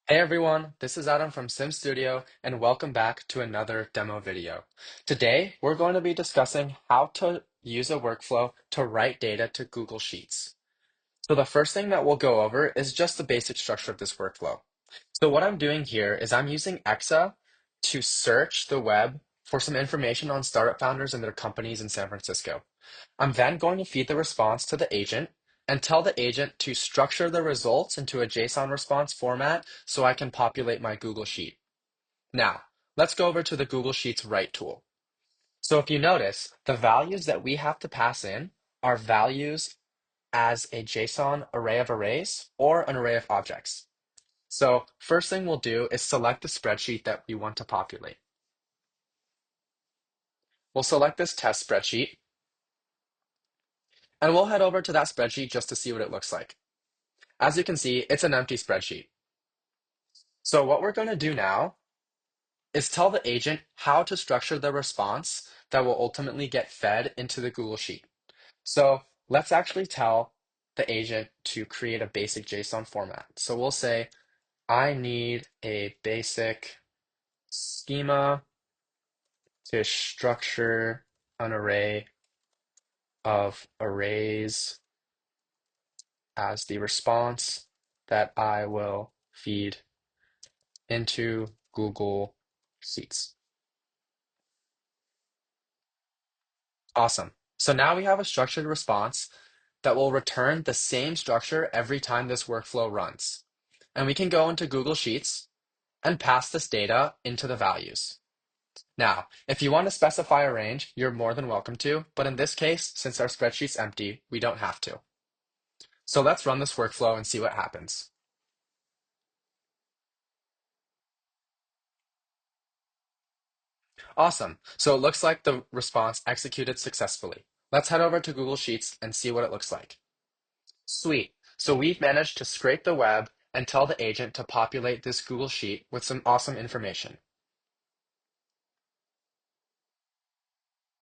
Hey everyone, this is Adam from Sim Studio, and welcome back to another demo video. Today, we're going to be discussing how to use a workflow to write data to Google Sheets. So the first thing that we'll go over is just the basic structure of this workflow. So what I'm doing here is I'm using Exa to search the web for some information on startup founders and their companies in San Francisco. I'm then going to feed the response to the agent and tell the agent to structure the results into a JSON response format so I can populate my Google Sheet. Now, let's go over to the Google Sheets Write tool. So if you notice, the values that we have to pass in are values as a JSON array of arrays or an array of objects. So first thing we'll do is select the spreadsheet that we want to populate. We'll select this test spreadsheet, and we'll head over to that spreadsheet just to see what it looks like. As you can see, it's an empty spreadsheet. So what we're going to do now is tell the agent how to structure the response that will ultimately get fed into the Google Sheet. So let's actually tell the agent to create a basic JSON format. So we'll say, I need a basic schema to structure an array of arrays as the response that I will feed into Google Sheets. Awesome. So now we have a structured response that will return the same structure every time this workflow runs. And we can go into Google Sheets and pass this data into the values. Now, if you want to specify a range, you're more than welcome to, but in this case, since our spreadsheet's empty, we don't have to. So let's run this workflow and see what happens. Awesome. So it looks like the response executed successfully. Let's head over to Google Sheets and see what it looks like. Sweet. So we've managed to scrape the web and tell the agent to populate this Google Sheet with some awesome information.